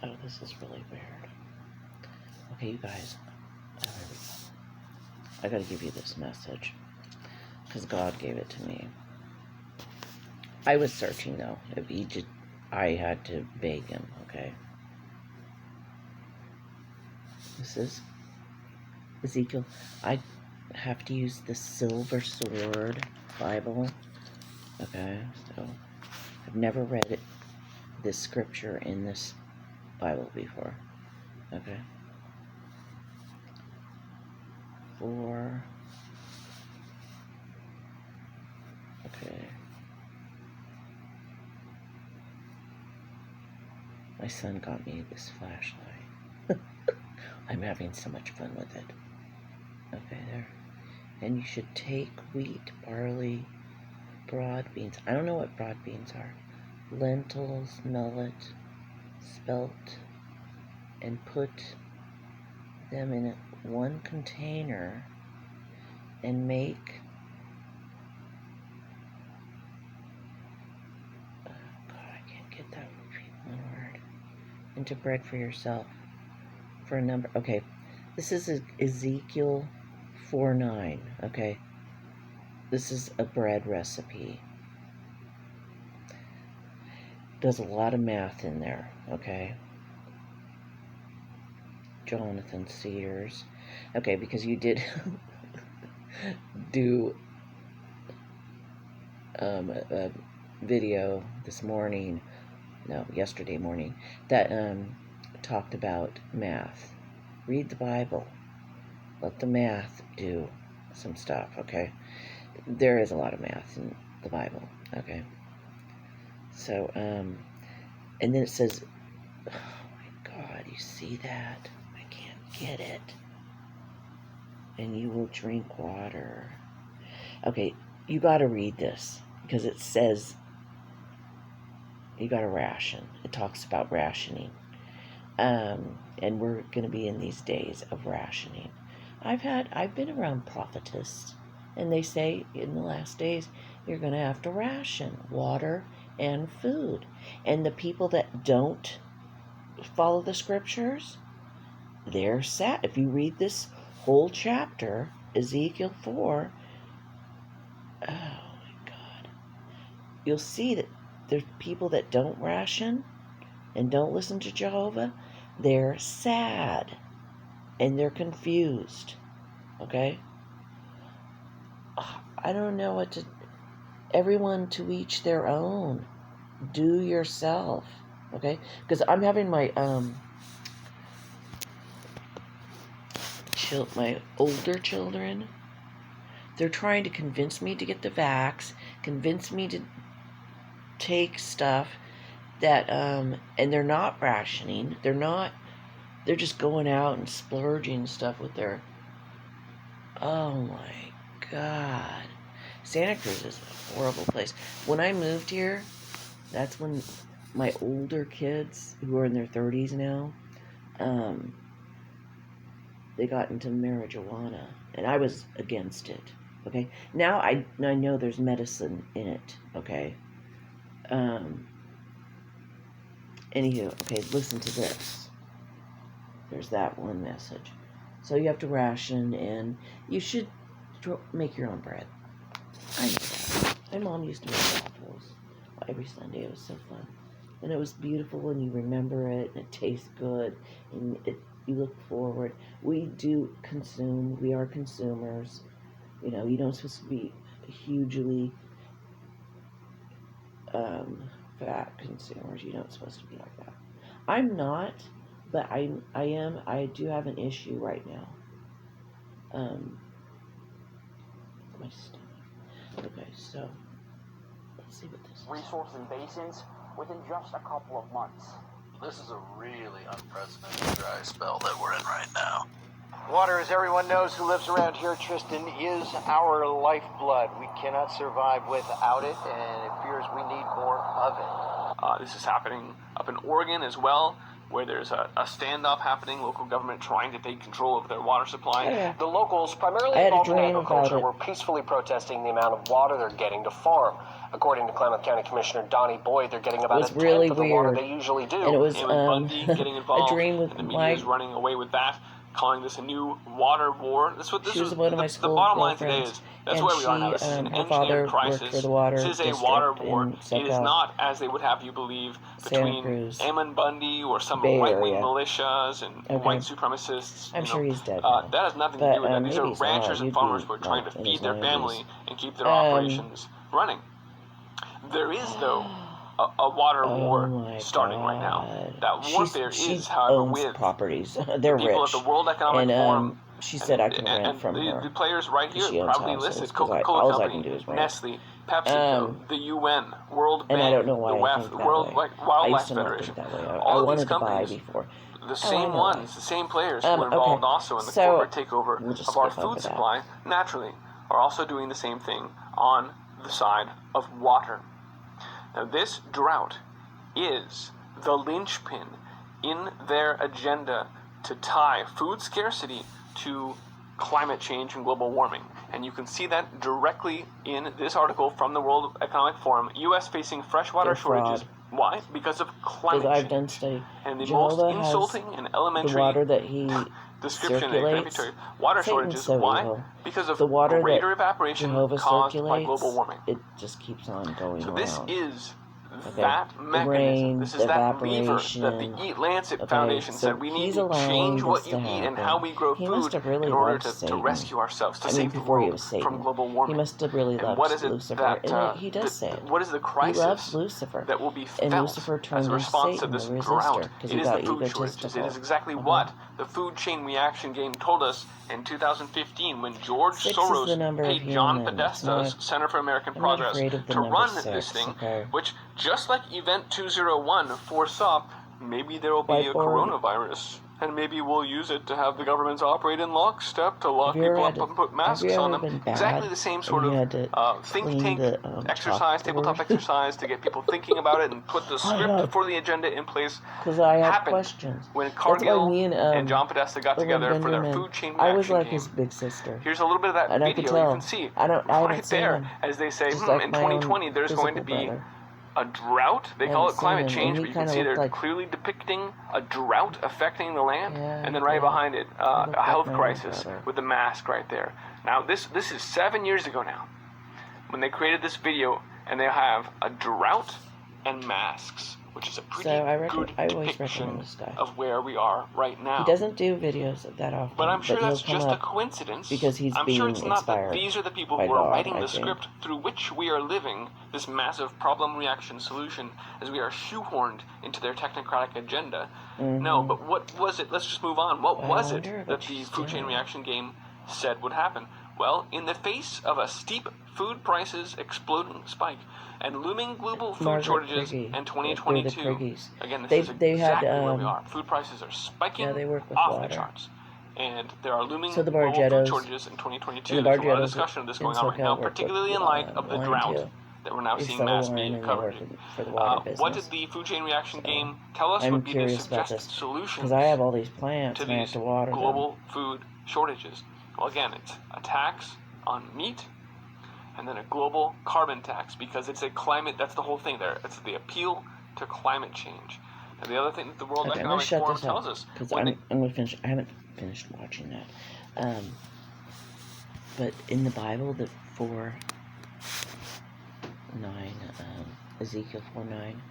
Oh, this is really weird. Okay, you guys. Oh, here we go. I gotta give you this message. Because God gave it to me. I was searching, though. I had to beg him, okay? This is Ezekiel. I have to use the Silver Sword Bible. Okay, so I've never read this scripture in this Bible before. Okay. 4. Okay. My son got me this flashlight. I'm having so much fun with it. Okay, there. And you should take wheat, barley, broad beans. I don't know what broad beans are. Lentils, millet, spelt, and put them in one container and make that one word into bread for yourself for a number. Okay, this is Ezekiel 4:9. Okay, this is a bread recipe. Does a lot of math in there. Okay, Jonathan Sears. Okay, because you did do a video this morning, no, yesterday morning, that talked about math. Read the Bible. Let the math do some stuff, okay? There is a lot of math in the Bible, okay? So, and then it says, oh my God, you see that? I can't get it. And you will drink water. Okay, you got to read this because it says you got to ration. It talks about rationing. And we're going to be in these days of rationing. I've been around prophetists, and they say in the last days you're going to have to ration water and food. And the people that don't follow the scriptures, they're sad. If you read this whole chapter, Ezekiel 4, oh my God, you'll see that there's people that don't ration and don't listen to Jehovah. They're sad and they're confused. Okay? I don't know what to. Everyone to each their own. Do yourself. Okay? Because I'm having my my older children. They're trying to convince me to get the vax, convince me to take stuff that and they're not rationing. They're just going out and splurging stuff with their, oh my God. Santa Cruz is a horrible place. When I moved here, that's when my older kids, who are in their 30s now, they got into marijuana, and I was against it, okay? Now I know there's medicine in it, okay? Anywho, okay, listen to this. There's that one message. So you have to ration, and you should make your own bread. I know that. My mom used to make waffles every Sunday. It was so fun. And it was beautiful when you remember it, and it tastes good, and you look forward. We do consume. We are consumers. You know, you don't supposed to be hugely fat consumers. You don't supposed to be like that. I'm not, but I am. I do have an issue right now. My stomach. Okay, so let's see what this is. Resources and basins within just a couple of months. This is a really unprecedented dry spell that we're in right now. Water, as everyone knows who lives around here, Tristan, is our lifeblood. We cannot survive without it, and it appears we need more of it. This is happening up in Oregon as well. where there's a standoff happening, local government trying to take control of their water supply. Yeah. The locals, primarily I had a involved in dream about agriculture, it. were peacefully protesting the amount of water they're getting to farm. According to Klamath County Commissioner Donnie Boyd, they're getting about was a tenth really of the water weird. they usually do. And it was Ammon Bundy getting involved, a dream with and the media is running away with that, calling this a new water war. That's what this She was is. one of my The school bottom line today girlfriends, is that's and where we are now. she, This is an her father engineered crisis. worked for the water This is a district water war. in It is SoCal. not, as they would have you believe, Santa between Cruz, Ammon Bundy or some Bay right-wing Area. militias and Okay. white supremacists. I'm you sure know. he's dead now. That has nothing But, to do with that. These maybe are he's not. ranchers and You'd farmers be, who are trying to in feed his their 90s. family and keep their operations running. There is, though, a water war starting right now. That warfare is, however, owns with properties. They're people rich. at the World Economic Forum. She said I can rent from the, her. The players right here She owns proudly houses, listed: 'cause Coca-Cola all I Company, can do is rent. Nestle, PepsiCo, the UN, World And Bank, I don't know why the I WEF, think the that World way. I Wildlife used to not Federation. think that way. I All of wanted these to buy companies, before. the same know ones, the same players who were involved also in the so corporate takeover we'll just of our skip over food that. supply, naturally, are also doing the same thing on the side of water. Now, this drought is the linchpin in their agenda to tie food scarcity to climate change and global warming. And you can see that directly in this article from the World Economic Forum. U.S. facing freshwater They're shortages. fraud. Why? Because of climate Because change. I've done study. And the Jehovah most insulting has and elementary the water that he description circulates. of water Satan's shortages. so Why? evil. Because of the water greater that evaporation Jehovah caused by circulates, global warming. it just keeps on going So around. this is Okay. that The mechanism. rain, This is the that lever evaporation. that the Eat Lancet Okay, Foundation so said we need he's to allowing change what this you to eat and happen. how we grow He food must have really in order loved to Satan. rescue ourselves, to I mean, save the before he world was Satan. from global warming. He must have really And loved what is it that Lucifer. And he does say it. what is the He crisis loves Lucifer. that will be And felt Lucifer turned as a into response Satan, to this the resistor, drought? because It he is got the food shortages. egotistical. It is exactly what the food chain reaction game told us in 2015 when George 6 is Soros the number paid of John humans. Podesta's Center for American I'm not Progress afraid of the to number run 6, this thing, okay? which, just like Event 201 foresaw, maybe there will be a Whiteboard. coronavirus, and maybe we'll use it to have the governments operate in lockstep to lock Have you people ever up and put masks have you on ever them. been bad Exactly the same sort and you of had to think clean tank the, exercise, tabletop chalkboard? exercise to get people thinking about it and put the script for the agenda in place. Because I have happened questions. when That's why Cargill me and John Podesta got Owen together for their Benjamin, food chain I reaction was like game. his big sister. Here's a little bit of that And I could video. You tell. can see I haven't right seen there him. as they say, Just like in my own 2020 there's going to physical be brother. a drought. They I call it haven't climate seen him, and change, he but you can kinda see they're looked like- clearly depicting a drought affecting the land, Yeah, and then right yeah. behind it, He looked a like health my own crisis brother. with the mask right there. Now this is 7 years ago now, when they created this video, and they have a drought and masks, which is a pretty good I always depiction recommend this guy. of where we are right now. He doesn't do videos that often, But I'm sure he'll that's come just a up coincidence. because he's I'm being sure it's not that inspired these are the people by who are God, writing I the think. script through which we are living this massive problem reaction solution as we are shoehorned into their technocratic agenda. No, but what was it? Let's just move on. What was it wonder that what the she's food chain doing. reaction game said would happen? Well, in the face of a steep food prices exploding spike and looming global food Margaret shortages Criggy. in They're the 2022, Criggies. again, this They- is they had, exactly where we are. Food prices are spiking yeah, they work with off water. the charts. And there are looming So the global food Bargettos- shortages in 2022. and the There's a lot of Bargettos discussion of this in going on right SoCal now, work with, particularly in light of the wine, drought too. that we're now They seeing sell mass wine media and they coverage. work for the water What business. did the food chain reaction game tell us I'm would be the curious about suggested this solutions because I have all these plants to and I have these to water global food shortages? Well, again, it's a tax on meat and then a global carbon tax, because it's a climate, that's the whole thing there. It's the appeal to climate change. And the other thing that the World them. Okay, I'm Economic gonna shut Forum this tells up us, because when I'm gonna finish. I haven't finished watching that. But in the Bible, the 4:9, Ezekiel 4:9.